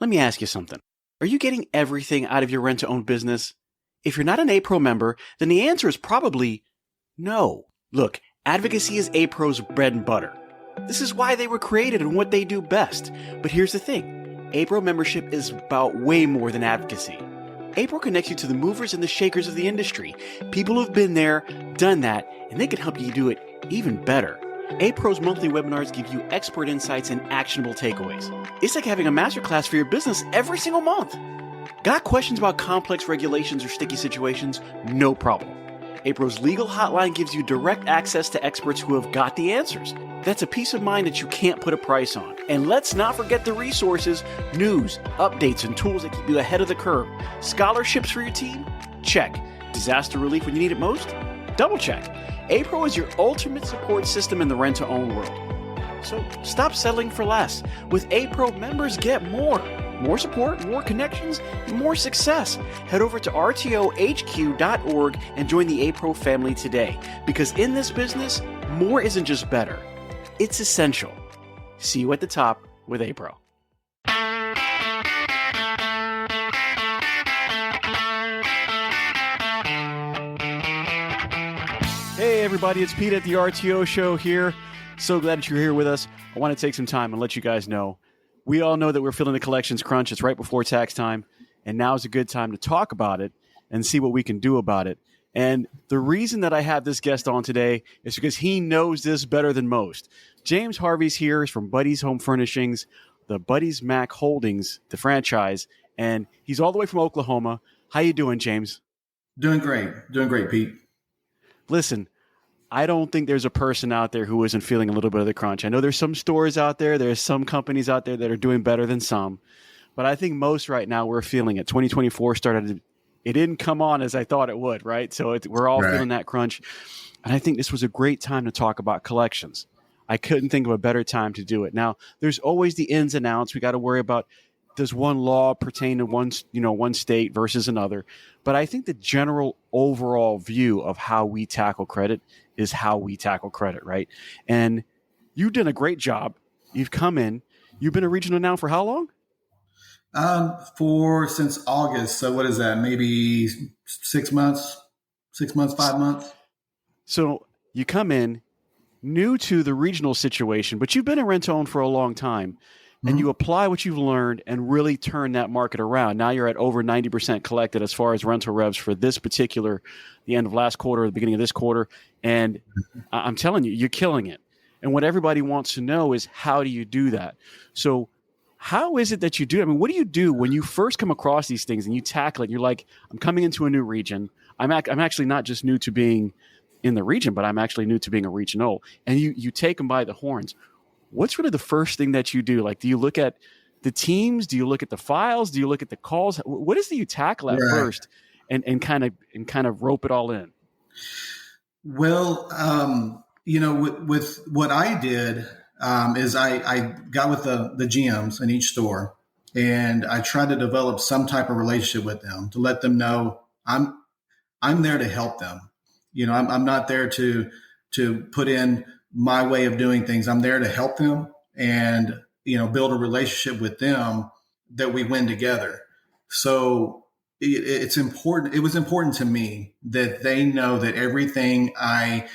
Let me ask you something. Are you getting everything out of your rent-to-own business? If you're not an A-Pro member, then the answer is probably no. Look, advocacy is A-Pro's bread and butter. This is why they were created and what they do best. But here's the thing. A-Pro membership is about way more than advocacy. A-Pro connects you to the movers and the shakers of the industry, people who've been there, done that, and they can help you do it even better. A-Pro's monthly webinars give you expert insights and actionable takeaways. It's like having a masterclass for your business every single month. Got questions about complex regulations or sticky situations? No problem. A-Pro's legal hotline gives you direct access to experts who have got the answers. That's a peace of mind that you can't put a price on. And let's not forget the resources, news, updates, and tools that keep you ahead of the curve. Scholarships for your team? Check. Disaster relief when you need it most? Double check. A-Pro is your ultimate support system in the rent-to-own world. So stop settling for less. With A-Pro, members get more. More support, more connections, and more success. Head over to rtohq.org and join the A-Pro family today. Because in this business, more isn't just better. It's essential. See you at the top with A-Pro. Hey everybody, it's Pete at the RTO Show here. So glad that you're here with us. I want to take some time and let you guys know. We all know that we're feeling the collections crunch. It's right before tax time, and now is a good time to talk about it and see what we can do about it. And the reason that I have this guest on today is because he knows this better than most. James Harvey's here. He's from Buddy's Home Furnishings, the Buddy's Mac Holdings, the franchise, and he's all the way from Oklahoma. How you doing, James? Doing great, Pete. Listen, I don't think there's a person out there who isn't feeling a little bit of the crunch. I know there's some stores out there, there's some companies out there that are doing better than some, but I think most right now we're feeling it. 2024 started, it didn't come on as I thought it would, right? So we're all feeling that crunch. And I think this was a great time to talk about collections. I couldn't think of a better time to do it. Now, there's always the ins and outs. We got to worry about, does one law pertain to one state versus another? But I think the general overall view of how we tackle credit is how we tackle credit, right? And you've done a great job. You've come in. You've been a regional now for how long? Since August. So what is that? Maybe 6 months, 5 months. So you come in new to the regional situation, but you've been in rent-to-own for a long time. And you apply what you've learned and really turn that market around. Now you're at over 90% collected as far as rental revs for this particular, the end of last quarter, the beginning of this quarter. And I'm telling you, you're killing it. And what everybody wants to know is, how do you do that? So how is it that you do? I mean, what do you do when you first come across these things and you tackle it? You're like, I'm coming into a new region. I'm actually not just new to being in the region, but I'm actually new to being a regional. And you take them by the horns. What's really the first thing that you do? Like, do you look at the teams? Do you look at the files? Do you look at the calls? What is it you tackle at first and kind of rope it all in? Well, with what I did is I got with the GMs in each store, and I tried to develop some type of relationship with them to let them know I'm there to help them. I'm not there to put in my way of doing things. I'm there to help them and, build a relationship with them that we win together. So it's important. It was important to me that they know that everything I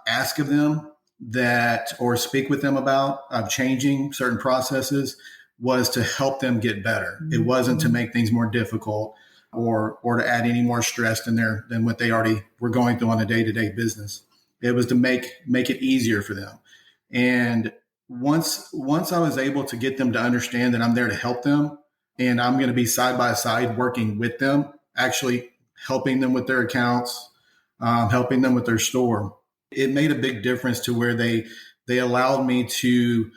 ask of them or speak with them about of changing certain processes was to help them get better. It wasn't to make things more difficult or to add any more stress than what they already were going through on a day-to-day business. It was to make it easier for them. And once I was able to get them to understand that I'm there to help them, and I'm going to be side by side working with them, actually helping them with their accounts, helping them with their store, it made a big difference to where they allowed me to,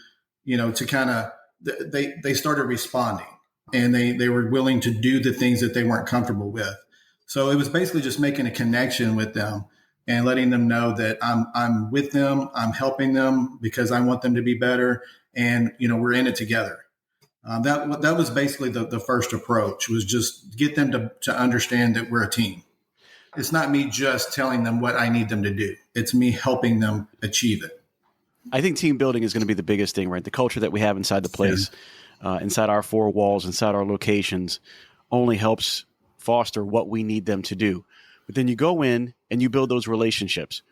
to kind of, they started responding, and they were willing to do the things that they weren't comfortable with. So it was basically just making a connection with them and letting them know that I'm with them, I'm helping them because I want them to be better, and we're in it together. That was basically the first approach, was just get them to understand that we're a team. It's not me just telling them what I need them to do. It's me helping them achieve it. I think team building is going to be the biggest thing, right? The culture that we have inside the place. inside our four walls, inside our locations, only helps foster what we need them to do. But then you go in and you build those relationships.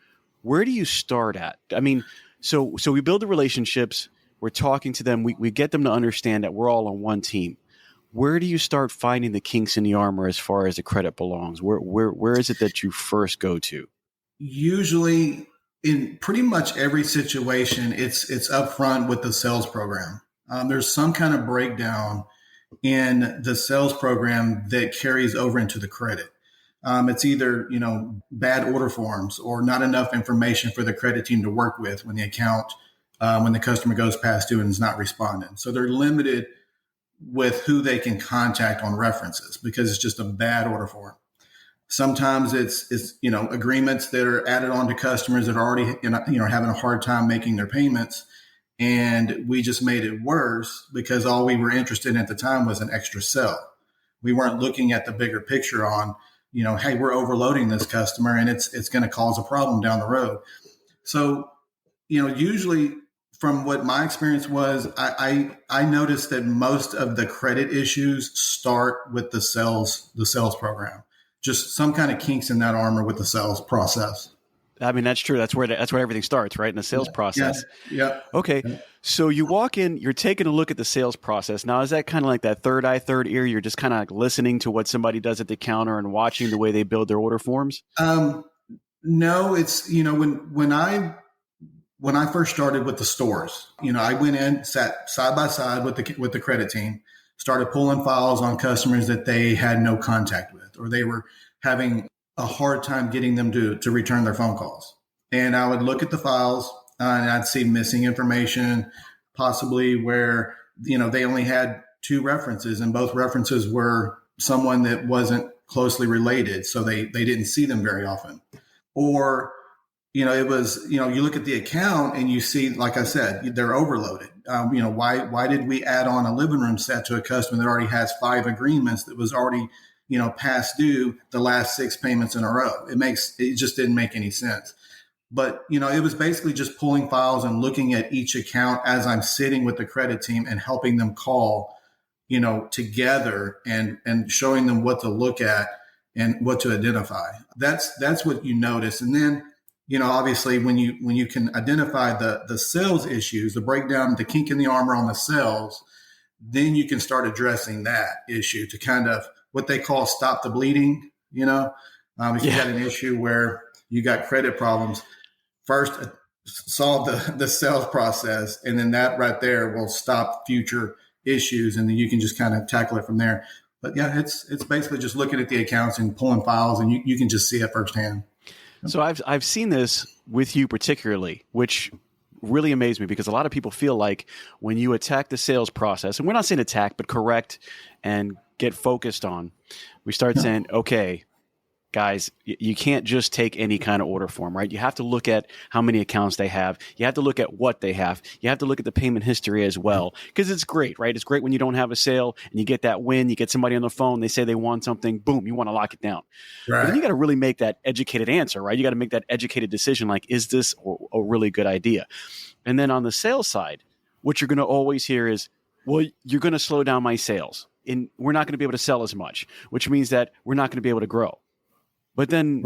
Where do you start at? I mean, so we build the relationships. We're talking to them. We get them to understand that we're all on one team. Where do you start finding the kinks in the armor as far as the credit belongs? Where is it that you first go to? Usually, in pretty much every situation, it's upfront with the sales program. There's some kind of breakdown in the sales program that carries over into the credit. It's either bad order forms or not enough information for the credit team to work with when when the customer goes past due and is not responding. So they're limited with who they can contact on references because it's just a bad order form. Sometimes it's agreements that are added on to customers that are already having a hard time making their payments, and we just made it worse because all we were interested in at the time was an extra sell. We weren't looking at the bigger picture on hey, we're overloading this customer and it's going to cause a problem down the road. So usually from what my experience was, I noticed that most of the credit issues start with the sales program. Just some kind of kinks in that armor with the sales process. I mean, that's true. That's where everything starts, right? In the sales process. Yeah. Okay. Yeah. So you walk in, you're taking a look at the sales process. Now, is that kind of like that third eye, third ear? You're just kind of like listening to what somebody does at the counter and watching the way they build their order forms? No, it's, when I first started with the stores, I went in, sat side by side with the credit team, started pulling files on customers that they had no contact with, or they were having a hard time getting them to return their phone calls. And I would look at the files and I'd see missing information, possibly where, they only had two references and both references were someone that wasn't closely related. So they didn't see them very often. Or, it was, you look at the account and you see, like I said, they're overloaded. Why did we add on a living room set to a customer that already has 5 agreements that was already, past due the last 6 payments in a row? It just didn't make any sense. But, it was basically just pulling files and looking at each account as I'm sitting with the credit team and helping them call, together and showing them what to look at and what to identify. That's what you notice. And then, obviously when you can identify the sales issues, the breakdown, the kink in the armor on the sales, then you can start addressing that issue to kind of what they call stop the bleeding. If you got an issue where you got credit problems, first solve the sales process, and then that right there will stop future issues, and then you can just kind of tackle it from there. But yeah, it's basically just looking at the accounts and pulling files, and you can just see it firsthand. So I've seen this with you particularly, which really amazed me because a lot of people feel like when you attack the sales process, and we're not saying attack, but correct and get focused on, we start saying, okay, guys, you can't just take any kind of order form, right? You have to look at how many accounts they have. You have to look at what they have. You have to look at the payment history as well, because it's great, right? It's great when you don't have a sale and you get that win. You get somebody on the phone, they say they want something, boom, you want to lock it down. Right. But then you got to really make that educated answer, right? You got to make that educated decision, like, is this a really good idea? And then on the sales side, what you're going to always hear is, well, you're going to slow down my sales and we're not going to be able to sell as much, which means that we're not going to be able to grow. But then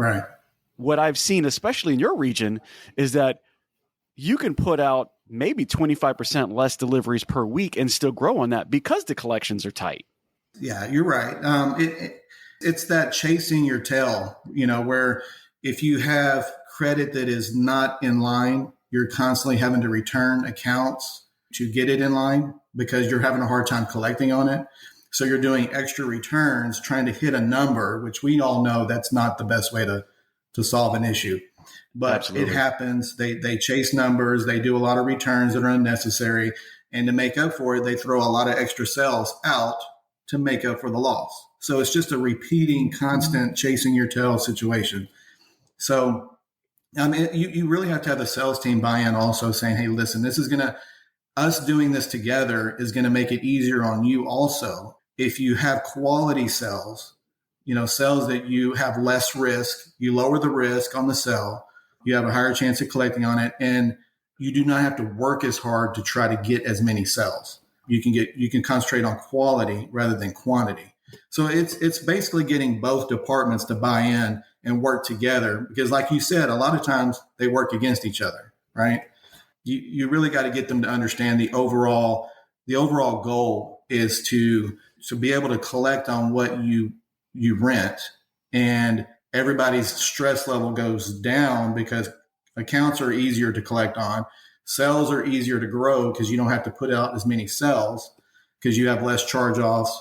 what I've seen, especially in your region, is that you can put out maybe 25% less deliveries per week and still grow on that because the collections are tight. Yeah, you're right. It's that chasing your tail, where if you have credit that is not in line, you're constantly having to return accounts to get it in line because you're having a hard time collecting on it. So you're doing extra returns, trying to hit a number, which we all know that's not the best way to solve an issue. But Absolutely. It happens. They chase numbers. They do a lot of returns that are unnecessary. And to make up for it, they throw a lot of extra sales out to make up for the loss. So it's just a repeating, constant chasing your tail situation. So you really have to have the sales team buy in also, saying, hey, listen, us doing this together is going to make it easier on you also. If you have quality sales, sales that you have less risk, you lower the risk on the sell, you have a higher chance of collecting on it, and you do not have to work as hard to try to get as many sales. You can concentrate on quality rather than quantity. So it's basically getting both departments to buy in and work together, because like you said, a lot of times they work against each other, right? You really got to get them to understand the overall goal is to be able to collect on what you rent, and everybody's stress level goes down because accounts are easier to collect on. Sales are easier to grow because you don't have to put out as many sales because you have less charge offs,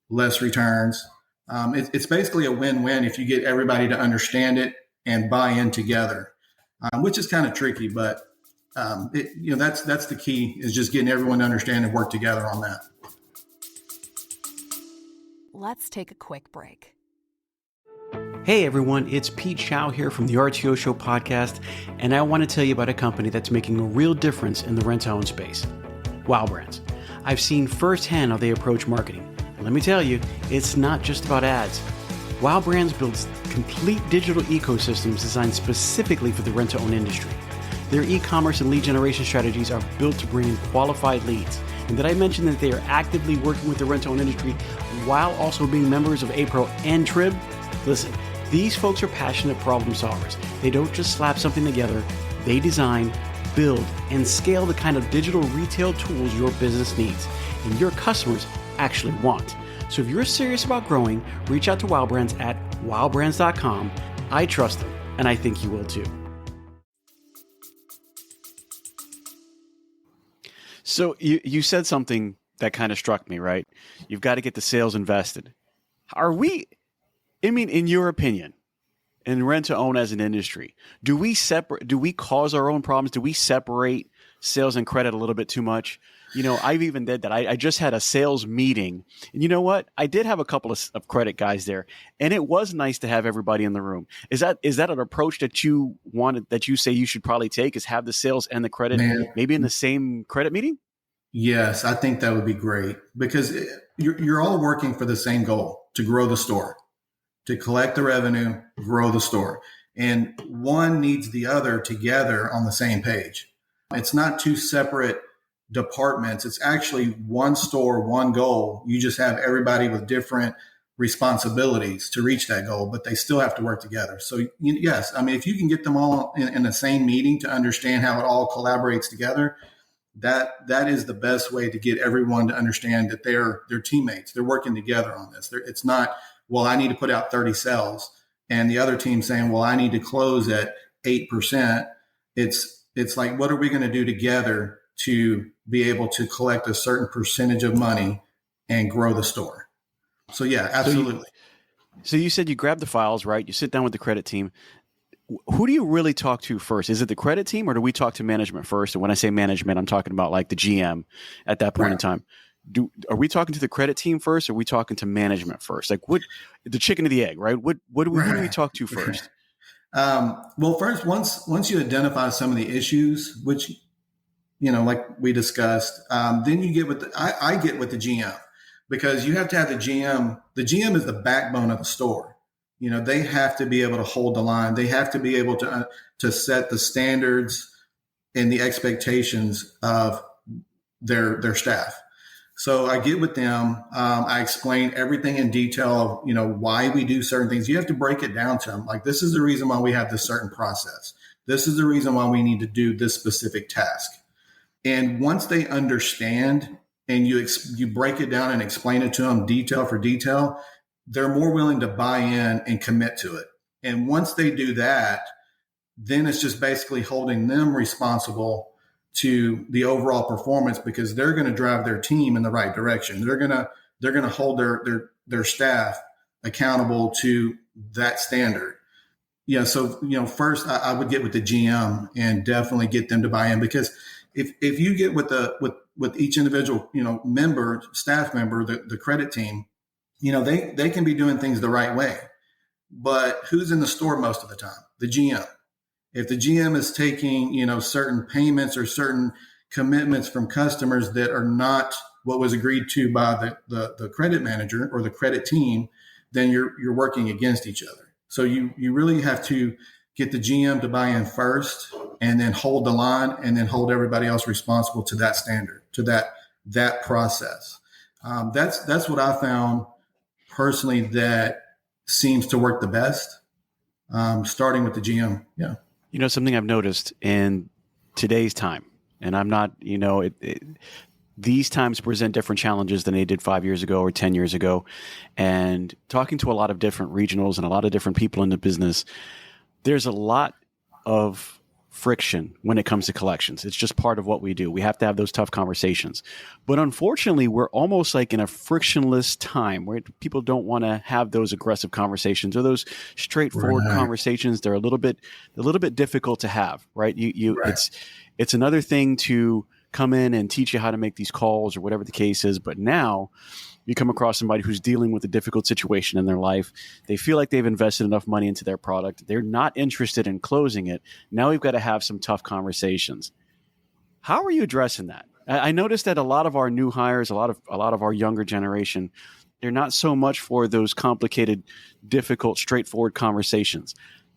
less returns. It's basically a win-win if you get everybody to understand it and buy in together, which is kind of tricky, but that's the key, is just getting everyone to understand and work together on that. Let's take a quick break. Hey everyone, it's Pete Chow here from the RTO Show podcast, and I want to tell you about a company that's making a real difference in the rent-to-own space, Wow Brands. I've seen firsthand how they approach marketing, and let me tell you, it's not just about ads. Wow Brands builds complete digital ecosystems designed specifically for the rent-to-own industry. Their e-commerce and lead generation strategies are built to bring in qualified leads. And did I mention that they are actively working with the rent-to-own industry while also being members of APRO and TRIB? Listen, these folks are passionate problem solvers. They don't just slap something together. They design, build, and scale the kind of digital retail tools your business needs and your customers actually want. So if you're serious about growing, reach out to Wow Brands at wowbrands.com. I trust them, and I think you will too. So you said something that kind of struck me, right? You've got to get the sales invested. In your opinion, in rent to own as an industry, do we cause our own problems? Do we separate sales and credit a little bit too much? I've even did that. I just had a sales meeting, and you know what? I did have a couple of credit guys there, and it was nice to have everybody in the room. Is that an approach that you wanted, that you say you should probably take, is have the sales and the credit maybe in the same credit meeting? Yes, I think that would be great, because you're all working for the same goal: to grow the store, to collect the revenue, grow the store. And one needs the other together on the same page. It's not two separate departments. It's actually one store, one goal. You just have everybody with different responsibilities to reach that goal, but they still have to work together. So yes, if you can get them all in the same meeting to understand how it all collaborates together, that is the best way to get everyone to understand that they're teammates. They're working together on this. It's not, well, I need to put out 30 sales, and the other team saying, well, I need to close at 8%. It's like, what are we going to do together to be able to collect a certain percentage of money and grow the store? So yeah, absolutely. So you said you grab the files, right? You sit down with the credit team. Who do you really talk to first? Is it the credit team, or do we talk to management first? And when I say management, I'm talking about like the GM at that point in time. Are we talking to the credit team first, or are we talking to management first? Like, what, the chicken or the egg, right? Who do we talk to first? Well, first, once you identify some of the issues, which, like we discussed, then you get I get with the GM, because you have to have the GM. The GM is the backbone of the store. They have to be able to hold the line. They have to be able to set the standards and the expectations of their staff. So I get with them. I explain everything in detail of, why we do certain things. You have to break it down to them. Like, this is the reason why we have this certain process. This is the reason why we need to do this specific task. And once they understand, and you break it down and explain it to them detail for detail, they're more willing to buy in and commit to it. And once they do that, then it's just basically holding them responsible to the overall performance, because they're going to drive their team in the right direction. They're going to hold their staff accountable to that standard. Yeah. So, first I would get with the GM and definitely get them to buy in, because if you get with each individual, staff member, the credit team, they can be doing things the right way, but who's in the store most of the time? The GM. If the GM is taking, certain payments or certain commitments from customers that are not what was agreed to by the credit manager or the credit team, then you're working against each other. So you really have to get the GM to buy in first, and then hold the line, and then hold everybody else responsible to that standard, to that that process. That's what I found personally that seems to work the best. Starting with the GM. Yeah. Something I've noticed in today's time, and I'm not, these times present different challenges than they did 5 years ago or 10 years ago. And talking to a lot of different regionals and a lot of different people in the business, there's a lot of friction when it comes to collections. It's just part of what we do. We have to have those tough conversations. But unfortunately, we're almost like in a frictionless time where people don't want to have those aggressive conversations or those straightforward conversations. They're a little bit difficult to have, right? Right. It's another thing to come in and teach you how to make these calls or whatever the case is. But now you come across somebody who's dealing with a difficult situation in their life. They feel like they've invested enough money into their product. They're not interested in closing it. Now we've got to have some tough conversations. How are you addressing that? I noticed that a lot of our new hires, a lot of our younger generation, they're not so much for those complicated, difficult, straightforward conversations.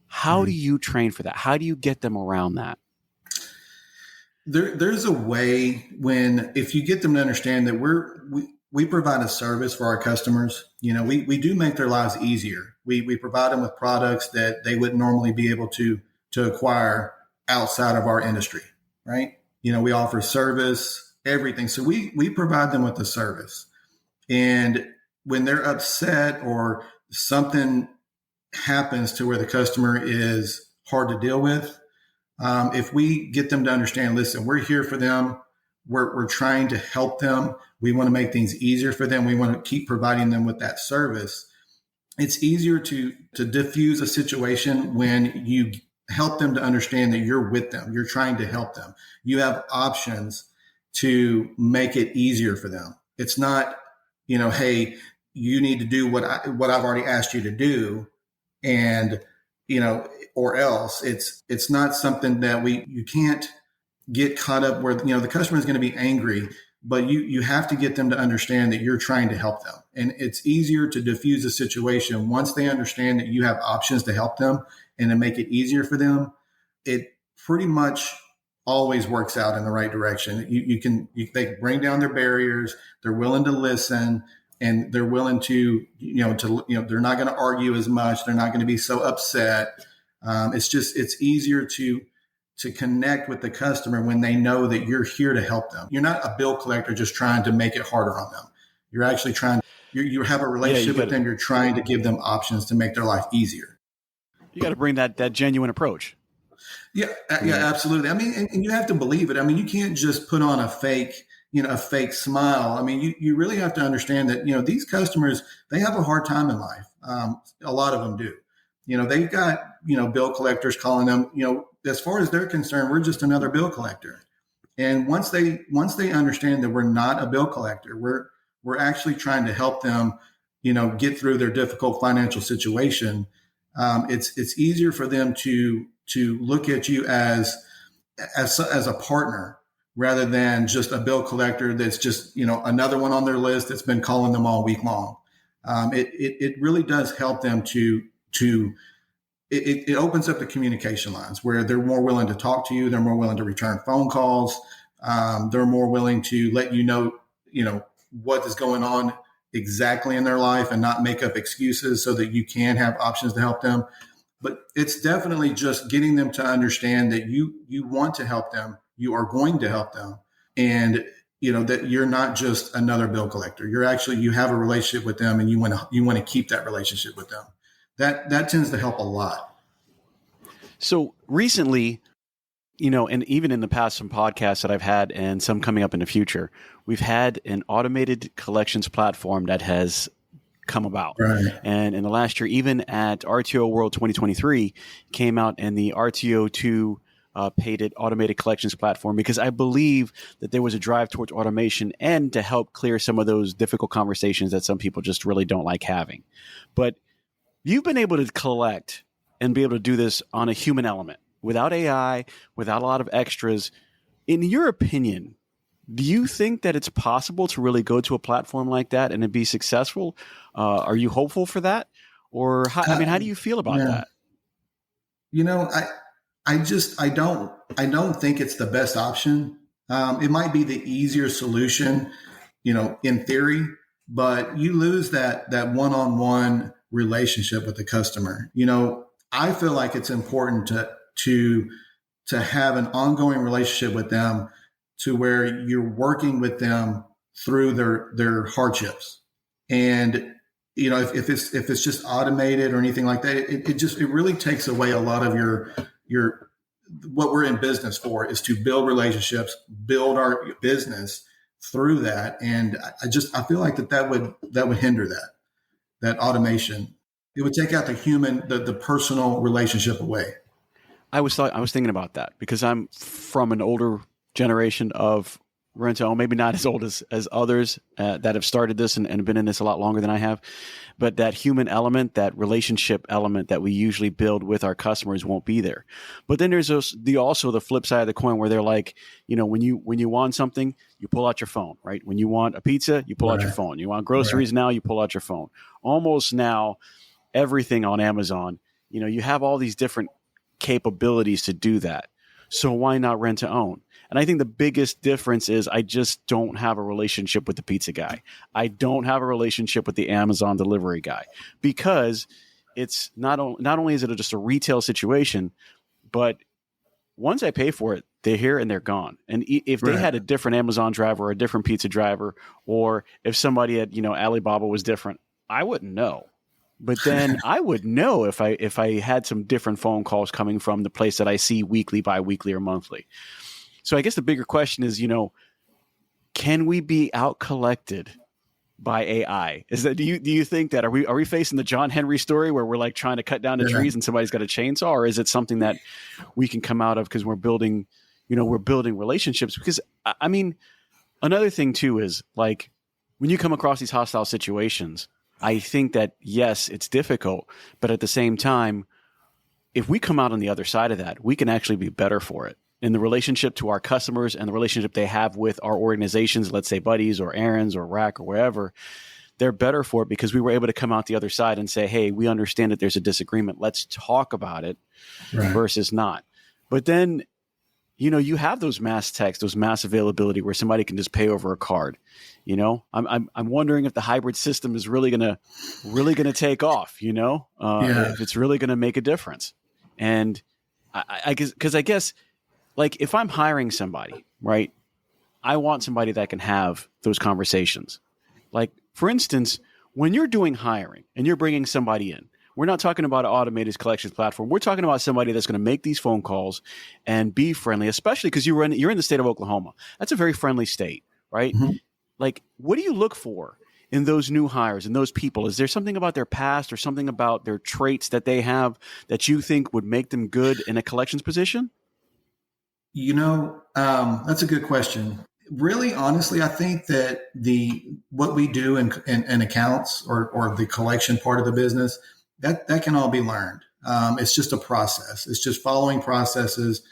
How do you train for that? How do you get them around that? There's a way if you get them to understand that we provide a service for our customers. We do make their lives easier. We provide them with products that they wouldn't normally be able to acquire outside of our industry, right? We offer service, everything. So we provide them with the service. And when they're upset or something happens to where the customer is hard to deal with, if we get them to understand, listen, we're here for them. We're trying to help them. We want to make things easier for them. We want to keep providing them with that service. It's easier to diffuse a situation when you help them to understand that you're with them. You're trying to help them. You have options to make it easier for them. It's not, hey, you need to do what I've already asked you to do, and or else. It's not something that you can't get caught up where the customer is going to be angry, but you have to get them to understand that you're trying to help them. And it's easier to diffuse a situation once they understand that you have options to help them and to make it easier for them. It pretty much always works out in the right direction. They can bring down their barriers. They're willing to listen, and they're willing to they're not going to argue as much. They're not going to be so upset. It's easier to connect with the customer when they know that you're here to help them. You're not a bill collector just trying to make it harder on them. You're actually you have a relationship with them. You're trying to give them options to make their life easier. You got to bring that genuine approach. Yeah, absolutely. I mean, and you have to believe it. I mean, you can't just put on a fake smile. I mean, you really have to understand that, these customers, they have a hard time in life. A lot of them do. They've got, bill collectors calling them, as far as they're concerned, we're just another bill collector. And once they understand that we're not a bill collector, we're actually trying to help them, get through their difficult financial situation. It's easier for them to look at you as a partner rather than just a bill collector that's just, another one on their list that's been calling them all week long. It really does help them it opens up the communication lines where they're more willing to talk to you. They're more willing to return phone calls. They're more willing to let you know, what is going on exactly in their life and not make up excuses so that you can have options to help them. But it's definitely just getting them to understand that you want to help them. You are going to help them. And, that you're not just another bill collector. You have a relationship with them, and you want to keep that relationship with them. That tends to help a lot. So recently, and even in the past, some podcasts that I've had and some coming up in the future, we've had an automated collections platform that has come about. Right. And in the last year, even at RTO World 2023, came out in the RTO2 paid automated collections platform, because I believe that there was a drive towards automation and to help clear some of those difficult conversations that some people just really don't like having. But you've been able to collect and be able to do this on a human element without AI, without a lot of extras. In your opinion, do you think that it's possible to really go to a platform like that and to be successful? Are you hopeful for that? Or how do you feel about that? I don't think it's the best option. It might be the easier solution, in theory, but you lose that one-on-one relationship with the customer. I feel like it's important to have an ongoing relationship with them, to where you're working with them through their hardships. And if it's just automated or anything like that, it really takes away a lot of your what we're in business for, is to build relationships, build our business through that. And I feel like that would hinder that automation. It would take out the human, the personal relationship away. I was thinking about that because I'm from an older generation of rent to own, maybe not as old as others that have started this and been in this a lot longer than I have. But that human element, that relationship element that we usually build with our customers won't be there. But then there's also the flip side of the coin, where they're like, when you want something, you pull out your phone, right? When you want a pizza, you pull out your phone. You want groceries now, you pull out your phone. Almost now, everything on Amazon, you have all these different capabilities to do that. So why not rent to own? And I think the biggest difference is I just don't have a relationship with the pizza guy. I don't have a relationship with the Amazon delivery guy, because it's not only is it just a retail situation, but once I pay for it, they're here and they're gone. And if they had a different Amazon driver or a different pizza driver, or if somebody at Alibaba was different, I wouldn't know. But then I would know if I had some different phone calls coming from the place that I see weekly, bi-weekly, or monthly. So I guess the bigger question is, can we be out collected by AI? Do you think that are we facing the John Henry story where we're like trying to cut down the trees and somebody's got a chainsaw, or is it something that we can come out of because we're building relationships? Because I mean, another thing too is, like, when you come across these hostile situations, I think that, yes, it's difficult, but at the same time, if we come out on the other side of that, we can actually be better for it in the relationship to our customers and the relationship they have with our organizations, let's say Buddies or Aaron's or Rack or wherever. They're better for it because we were able to come out the other side and say, hey, we understand that there's a disagreement. Let's talk about it versus not. But then, you have those mass texts, those mass availability where somebody can just pay over a card. I'm wondering if the hybrid system is really gonna take off. If it's really gonna make a difference. And I guess, like, if I'm hiring somebody, right, I want somebody that can have those conversations. Like, for instance, when you're doing hiring and you're bringing somebody in, we're not talking about an automated collections platform. We're talking about somebody that's going to make these phone calls and be friendly, especially because you're in the state of Oklahoma. That's a very friendly state, right? Mm-hmm. Like, what do you look for in those new hires and those people? Is there something about their past or something about their traits that they have that you think would make them good in a collections position? That's a good question. Really, honestly, I think that what we do in accounts or the collection part of the business, that can all be learned. It's just a process. It's just following processes.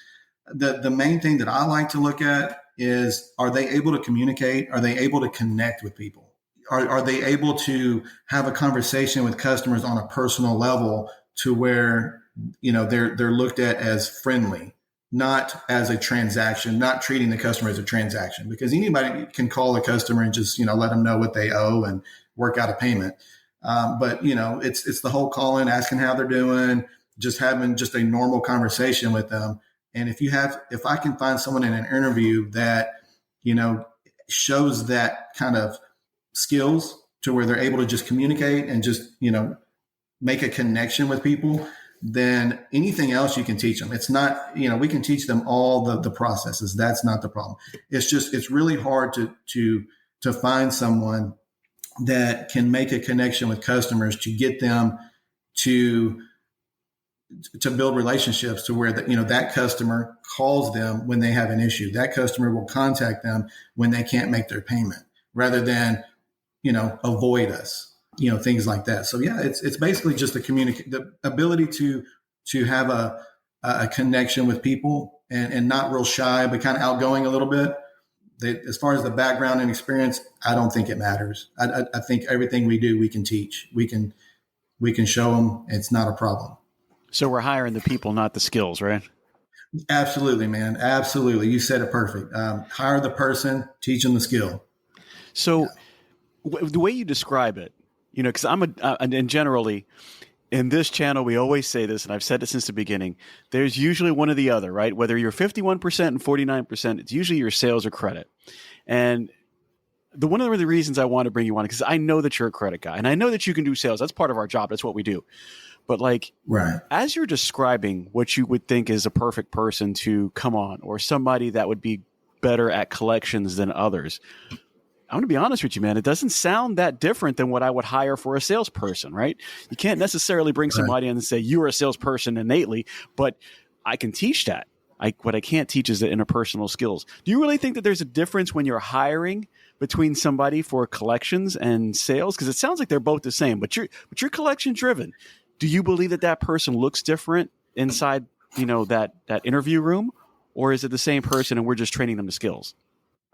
The main thing that I like to look at is, are they able to communicate? Are they able to connect with people? Are they able to have a conversation with customers on a personal level, to where they're looked at as friendly, not as a transaction, not treating the customer as a transaction? Because anybody can call a customer and just let them know what they owe and work out a payment. But it's the whole call in, asking how they're doing, just having just a normal conversation with them. And if I can find someone in an interview that, shows that kind of skills, to where they're able to just communicate and just, make a connection with people, then anything else you can teach them. It's not, we can teach them all the processes. That's not the problem. It's really hard to find someone that can make a connection with customers, to get them to build relationships, to where that customer calls them when they have an issue. That customer will contact them when they can't make their payment, rather than, avoid us, things like that. So yeah, it's basically just the ability to have a connection with people, and not real shy, but kind of outgoing a little bit. As far as the background and experience, I don't think it matters. I think everything we do, we can teach. We can show them. It's not a problem. So we're hiring the people, not the skills, right? Absolutely, man. Absolutely. You said it perfect. Hire the person, teach them the skill. Yeah. So the way you describe it, because and generally in this channel, we always say this, and I've said it since the beginning, there's usually one or the other, right? Whether you're 51% and 49%, it's usually your sales or credit. And one of the reasons I want to bring you on, because I know that you're a credit guy and I know that you can do sales. That's part of our job. That's what we do. But like, Right. as you're describing what you would think is a perfect person to come on, or somebody that would be better at collections than others, I'm going to be honest with you, man. It doesn't sound that different than what I would hire for a salesperson, right? You can't necessarily bring Right. somebody in and say, you're a salesperson innately, but I can teach that. What I can't teach is the interpersonal skills. Do you really think that there's a difference when you're hiring between somebody for collections and sales? Because it sounds like they're both the same, but you're collection driven. Do you believe that that person looks different inside, that interview room, or is it the same person and we're just training them to skills?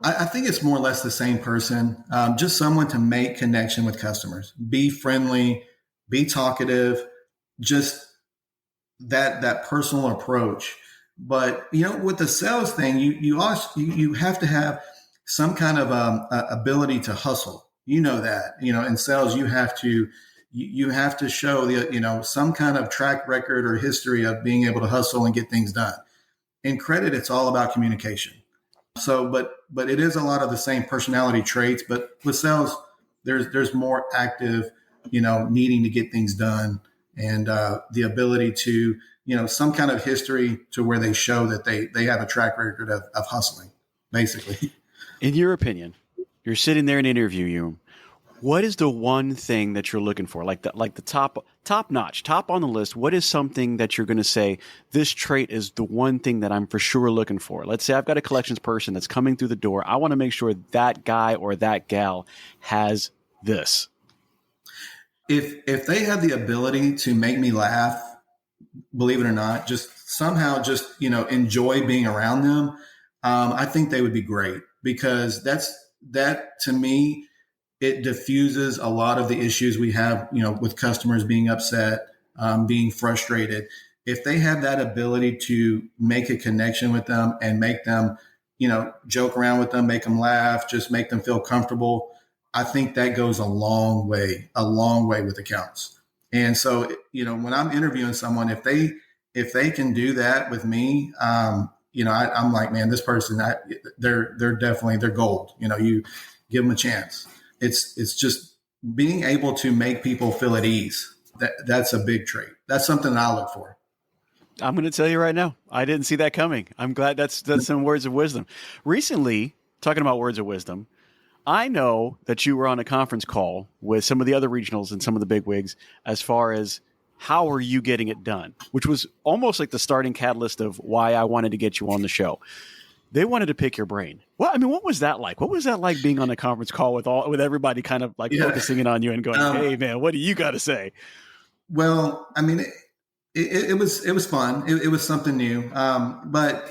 I think it's more or less the same person, just someone to make connection with customers, be friendly, be talkative, just that personal approach. But with the sales thing, you have to have some kind of ability to hustle. You know that in sales you have to show some kind of track record or history of being able to hustle and get things done. In credit, it's all about communication. So, but it is a lot of the same personality traits. But with sales, there's more active, needing to get things done, and the ability to some kind of history to where they show that they have a track record of hustling, basically. In your opinion, you're sitting there in an interview room. What is the one thing that you're looking for? Like the top notch, top on the list. What is something that you're going to say, this trait is the one thing that I'm for sure looking for? Let's say I've got a collections person that's coming through the door. I want to make sure that guy or that gal has this. If they have the ability to make me laugh, believe it or not, just somehow enjoy being around them, I think they would be great, because that to me, it diffuses a lot of the issues we have, with customers being upset, being frustrated. If they have that ability to make a connection with them and make them, joke around with them, make them laugh, just make them feel comfortable, I think that goes a long way with accounts. And so, when I'm interviewing someone, if they can do that with me, I'm like, man, this person, they're gold. You give them a chance. It's just being able to make people feel at ease. That's a big trait. That's something that I look for. I'm going to tell you right now, I didn't see that coming. I'm glad that's some words of wisdom. Recently, talking about words of wisdom, I know that you were on a conference call with some of the other regionals and some of the bigwigs as far as how are you getting it done, which was almost like the starting catalyst of why I wanted to get you on the show. They wanted to pick your brain. Well, I mean, what was that like? What was that like being on a conference call with everybody kind of like focusing in on you and going, hey, man, what do you got to say? Well, I mean, it was fun. It was something new. But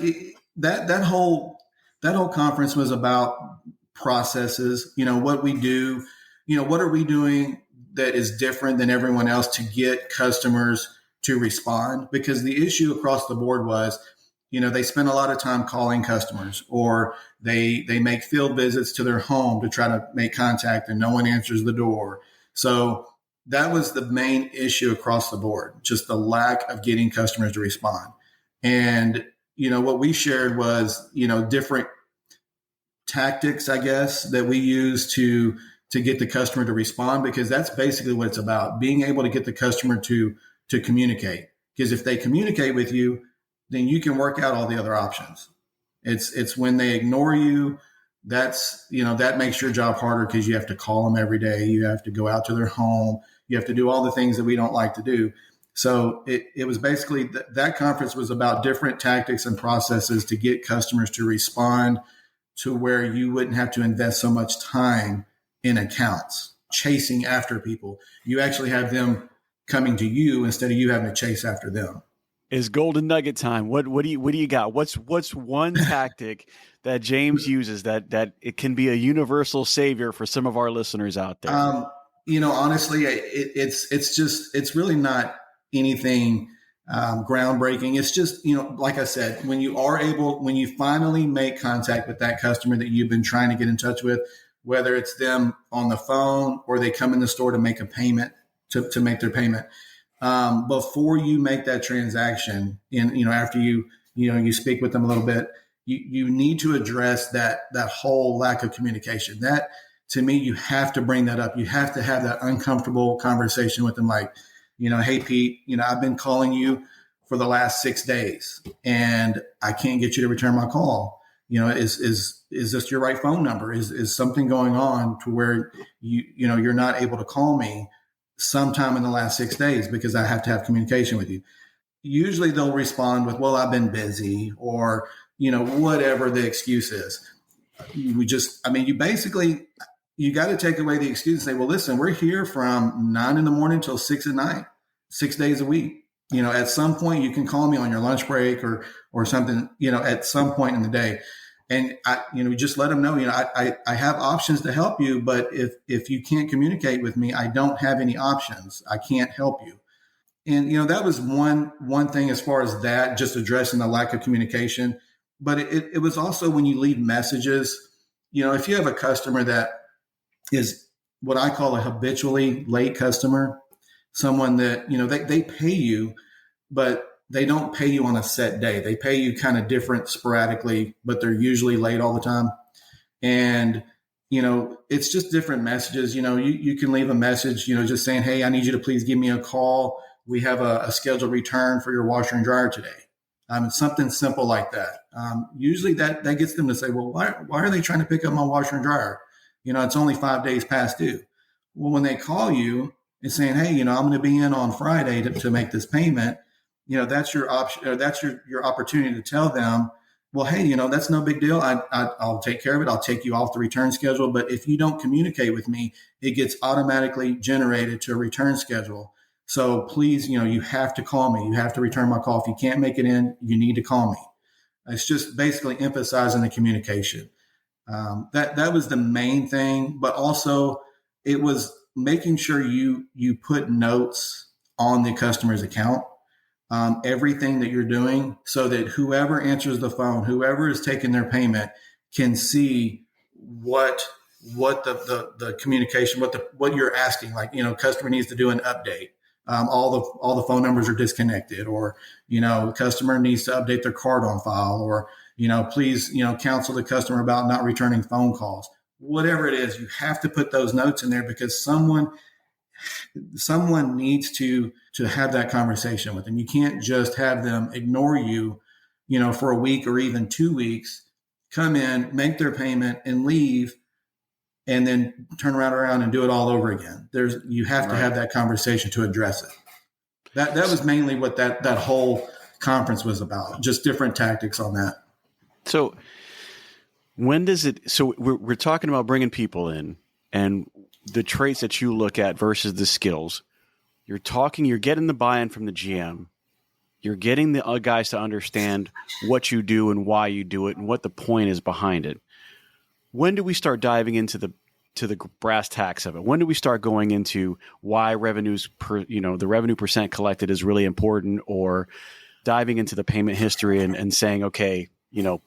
that whole conference was about processes, what we do, what are we doing that is different than everyone else to get customers to respond? Because the issue across the board was, they spend a lot of time calling customers, or they make field visits to their home to try to make contact and no one answers the door. So that was the main issue across the board, just the lack of getting customers to respond. And, what we shared was, different tactics, I guess, that we use to get the customer to respond, because that's basically what it's about, being able to get the customer to communicate. Because if they communicate with you, then you can work out all the other options. It's when they ignore you, that makes your job harder, because you have to call them every day. You have to go out to their home. You have to do all the things that we don't like to do. So it was basically that conference was about different tactics and processes to get customers to respond, to where you wouldn't have to invest so much time in accounts, chasing after people. You actually have them coming to you instead of you having to chase after them. Is golden nugget time. What do you got? What's one tactic that James uses that it can be a universal savior for some of our listeners out there? Honestly, it's really not anything groundbreaking. It's just, like I said, when you finally make contact with that customer that you've been trying to get in touch with, whether it's them on the phone or they come in the store to make a payment, to make their payment, before you make that transaction, after you speak with them a little bit, you need to address that whole lack of communication. That, to me, you have to bring that up. You have to have that uncomfortable conversation with them, like, hey, Pete, I've been calling you for the last 6 days and I can't get you to return my call. Is this your right phone number? Is something going on to where you're not able to call me sometime in the last 6 days, because I have to have communication with you. Usually they'll respond with, well, I've been busy, or, whatever the excuse is. You got to take away the excuse and say, well, listen, we're here from 9 a.m. till 6 p.m, 6 days a week. At some point you can call me on your lunch break or something, at some point in the day. And just let them know, I have options to help you, but if you can't communicate with me, I don't have any options. I can't help you. And, that was one thing as far as that, just addressing the lack of communication. But it was also when you leave messages, if you have a customer that is what I call a habitually late customer, someone that, they pay you, but they don't pay you on a set day. They pay you kind of different sporadically, but they're usually late all the time. And, it's just different messages. You can leave a message, just saying, hey, I need you to please give me a call. We have a scheduled return for your washer and dryer today. It's something simple like that. Usually that gets them to say, well, why are they trying to pick up my washer and dryer? It's only 5 days past due. Well, when they call you and saying, hey, I'm going to be in on Friday to make this payment, that's your option, or that's your opportunity to tell them, well, hey, that's no big deal. I'll take care of it. I'll take you off the return schedule. But if you don't communicate with me, it gets automatically generated to a return schedule. So please, you have to call me. You have to return my call. If you can't make it in, you need to call me. It's just basically emphasizing the communication. That was the main thing, but also it was making sure you put notes on the customer's account, everything that you're doing, so that whoever answers the phone, whoever is taking their payment, can see what the communication, what you're asking. Like, customer needs to do an update. All the phone numbers are disconnected, or, customer needs to update their card on file, or, please, counsel the customer about not returning phone calls. Whatever it is, you have to put those notes in there, because someone needs to have that conversation with them. You can't just have them ignore you, for a week or even 2 weeks, come in, make their payment and leave, and then turn around and do it all over again. You have to have that conversation to address it. That was mainly what that whole conference was about, just different tactics on that. So we're talking about bringing people in and the traits that you look at versus the skills. You're getting the buy-in from the GM. You're getting the guys to understand what you do and why you do it and what the point is behind it. When do we start diving into the brass tacks of it? When do we start going into why the revenue percent collected is really important, or diving into the payment history and saying, okay,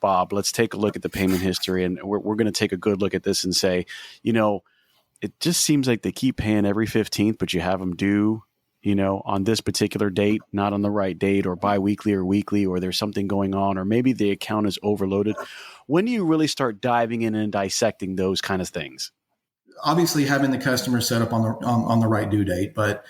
Bob, let's take a look at the payment history, and we're going to take a good look at this and say, it just seems like they keep paying every 15th, but you have them due, on this particular date, not on the right date, or biweekly or weekly, or there's something going on, or maybe the account is overloaded. When do you really start diving in and dissecting those kind of things? Obviously, having the customer set up on the right due date, but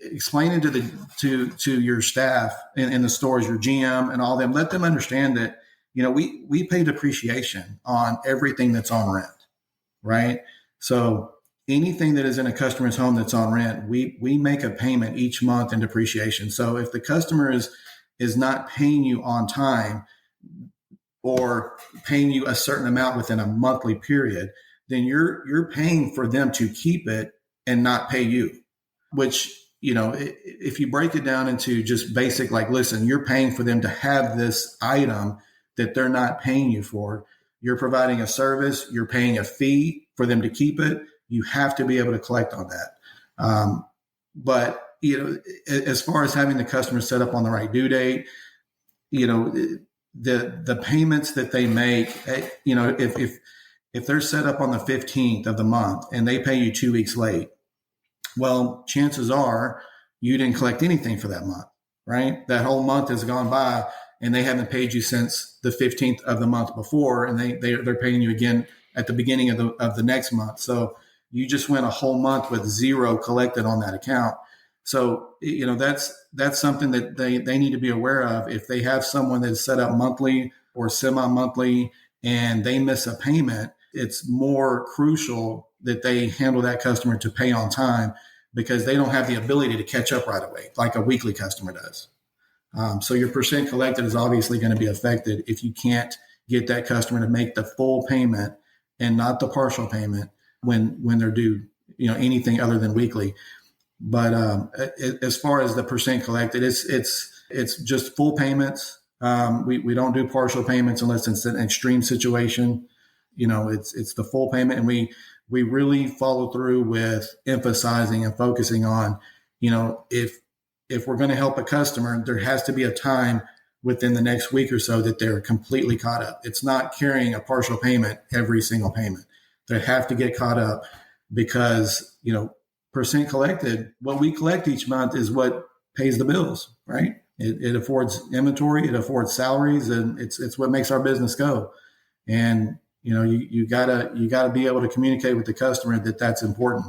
explaining to your staff in the stores, your GM and all them, let them understand that we pay depreciation on everything that's on rent, right? So anything that is in a customer's home that's on rent, we make a payment each month in depreciation. So if the customer is not paying you on time, or paying you a certain amount within a monthly period, then you're paying for them to keep it and not pay you. Which, if you break it down into just basic, like, listen, you're paying for them to have this item that they're not paying you for. You're providing a service, you're paying a fee for them to keep it. You have to be able to collect on that. But as far as having the customer set up on the right due date, the payments that they make, if they're set up on the 15th of the month and they pay you 2 weeks late, well, chances are you didn't collect anything for that month, right? That whole month has gone by and they haven't paid you since the 15th of the month before, and they're paying you again at the beginning of the next month. So you just went a whole month with zero collected on that account. So, that's something that they need to be aware of. If they have someone that is set up monthly or semi-monthly and they miss a payment, it's more crucial that they handle that customer to pay on time, because they don't have the ability to catch up right away like a weekly customer does. So your percent collected is obviously going to be affected if you can't get that customer to make the full payment and not the partial payment when they're due, anything other than weekly. But as far as the percent collected, it's just full payments. We don't do partial payments unless it's an extreme situation. It's the full payment, and we really follow through with emphasizing and focusing on, if we're going to help a customer, there has to be a time within the next week or so that they're completely caught up. It's not carrying a partial payment every single payment. They have to get caught up because, percent collected, what we collect each month is what pays the bills, right? It affords inventory, it affords salaries, and it's what makes our business go. And, you gotta be able to communicate with the customer that that's important.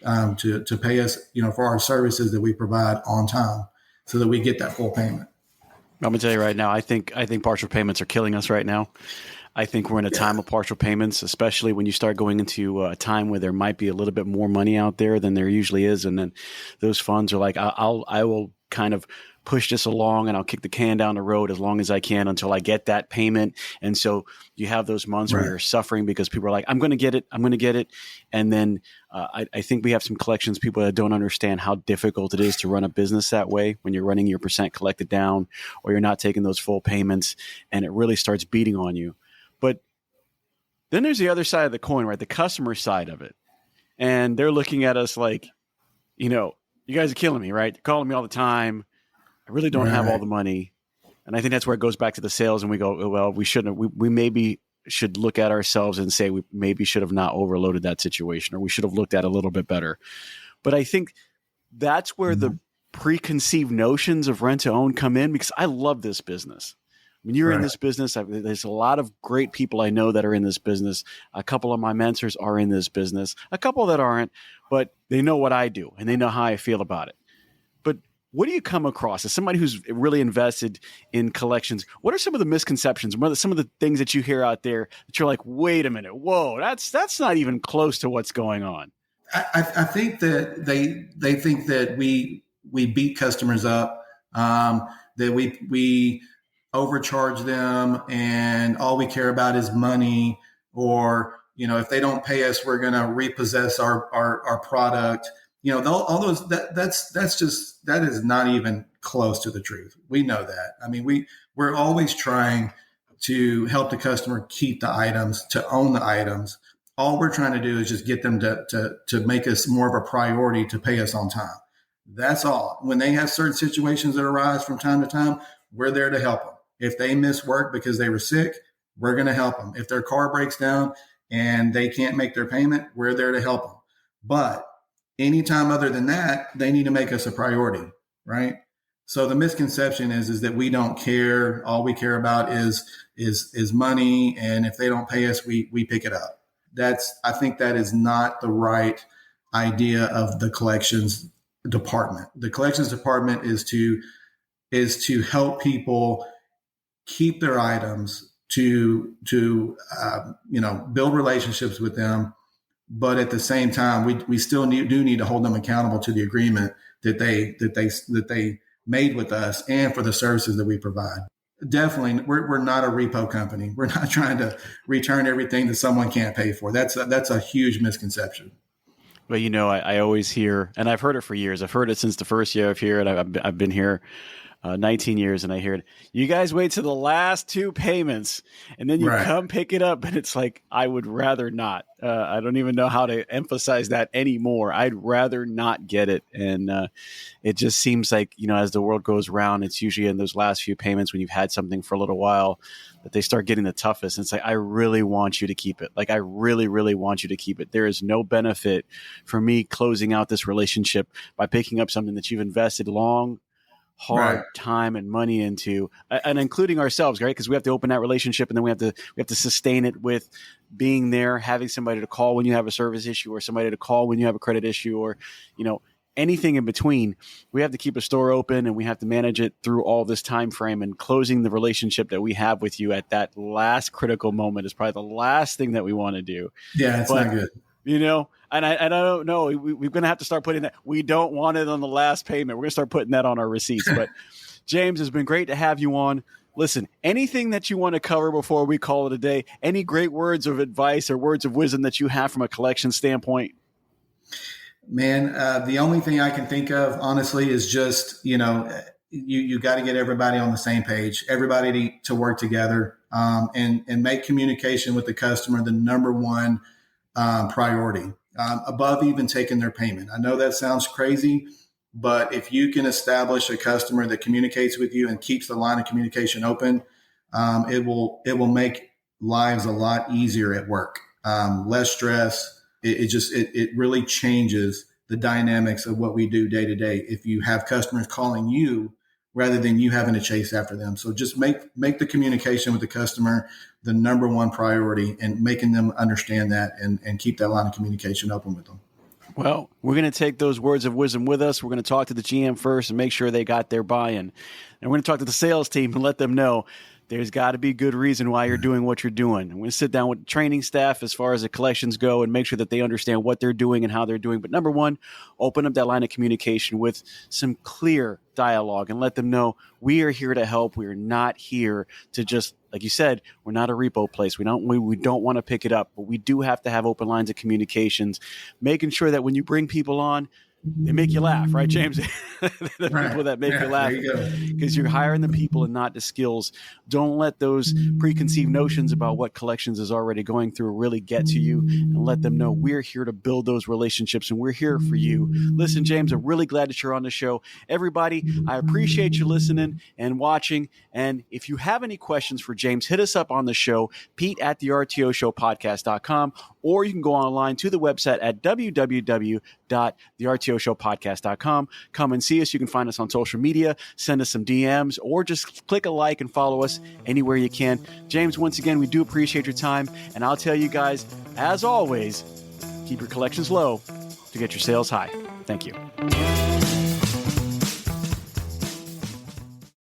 To pay us, for our services that we provide on time, so that we get that full payment. I'm gonna tell you right now, I think partial payments are killing us right now. I think we're in a time of partial payments, especially when you start going into a time where there might be a little bit more money out there than there usually is, and then those funds are like, I will kind of push this along and I'll kick the can down the road as long as I can until I get that payment. And so you have those months where you're suffering because people are like, I'm going to get it. And then I think we have some collections people that don't understand how difficult it is to run a business that way when you're running your percent collected down or you're not taking those full payments, and it really starts beating on you. But then there's the other side of the coin, right? The customer side of it. And they're looking at us like, you guys are killing me, right? You're calling me all the time. I really don't have all the money. And I think that's where it goes back to the sales, and we go, well, we shouldn't. We maybe should look at ourselves and say we maybe should have not overloaded that situation, or we should have looked at it a little bit better. But I think that's where the preconceived notions of rent to own come in, because I love this business. When you're in this business, there's a lot of great people I know that are in this business. A couple of my mentors are in this business, a couple that aren't, but they know what I do and they know how I feel about it. But what do you come across as somebody who's really invested in collections? What are some of the misconceptions? What are some of the things that you hear out there that you're like, wait a minute, whoa, that's not even close to what's going on? I think that they think that we beat customers up, that we overcharge them, and all we care about is money, or if they don't pay us, we're going to repossess our product. All those that is not even close to the truth. We know that. I mean, we're always trying to help the customer keep the items, to own the items. All we're trying to do is just get them to make us more of a priority to pay us on time. That's all. When they have certain situations that arise from time to time, we're there to help them. If they miss work because they were sick, we're going to help them. If their car breaks down and they can't make their payment, we're there to help them. But anytime other than that, they need to make us a priority, right? So the misconception is that we don't care. All we care about is money, and if they don't pay us, we pick it up. I think that is not the right idea of the collections department. The collections department is to help people keep their items, to build relationships with them. But at the same time, we still do need to hold them accountable to the agreement that they made with us and for the services that we provide. Definitely, we're not a repo company. We're not trying to return everything that someone can't pay for. That's a huge misconception. Well, I always hear, and I've heard it for years. I've heard it since the first year of here, and I've been here 19 years, and I hear it. You guys wait till the last two payments, and then you come pick it up, and it's like, I would rather not. I don't even know how to emphasize that anymore. I'd rather not get it, and it just seems like, as the world goes round, it's usually in those last few payments when you've had something for a little while that they start getting the toughest. And it's like, I really want you to keep it. Like, I really, really want you to keep it. There is no benefit for me closing out this relationship by picking up something that you've invested long, hard time and money into, and including ourselves, right? Because we have to open that relationship, and then we have to sustain it with being there, having somebody to call when you have a service issue, or somebody to call when you have a credit issue, or anything in between. We have to keep a store open, and we have to manage it through all this time frame. And closing the relationship that we have with you at that last critical moment is probably the last thing that we want to do. Yeah, it's not good. And I don't know. We're going to have to start putting that. We don't want it on the last payment. We're going to start putting that on our receipts. But James, it's been great to have you on. Listen, anything that you want to cover before we call it a day? Any great words of advice or words of wisdom that you have from a collection standpoint? Man, the only thing I can think of, honestly, is just, you got to get everybody on the same page, everybody to work together, and make communication with the customer the number one priority, above even taking their payment. I know that sounds crazy, but if you can establish a customer that communicates with you and keeps the line of communication open, it will make lives a lot easier at work, less stress. It really changes the dynamics of what we do day to day if you have customers calling you rather than you having to chase after them. So just make the communication with the customer the number one priority, and making them understand that, and keep that line of communication open with them. Well, we're going to take those words of wisdom with us. We're going to talk to the GM first and make sure they got their buy-in. And we're going to talk to the sales team and let them know there's got to be good reason why you're doing what you're doing. I'm going to sit down with training staff as far as the collections go and make sure that they understand what they're doing and how they're doing. But number one, open up that line of communication with some clear dialogue and let them know we are here to help. We are not here to just, like you said, we're not a repo place. We don't want to pick it up, but we do have to have open lines of communications, making sure that when you bring people on, they make you laugh, right, James? People that make you laugh, because you're hiring the people and not the skills. Don't let those preconceived notions about what collections is already going through really get to you, and let them know we're here to build those relationships and we're here for you. Listen, James, I'm really glad that you're on the show. Everybody, I appreciate you listening and watching. And if you have any questions for James, hit us up on the show, Pete@thertoshowpodcast.com, or you can go online to the website at www.thertoshowpodcast.com. Come and see us. You can find us on social media, send us some DMs, or just click a like and follow us anywhere you can. James, once again, we do appreciate your time. And I'll tell you guys, as always, keep your collections low to get your sales high. Thank you.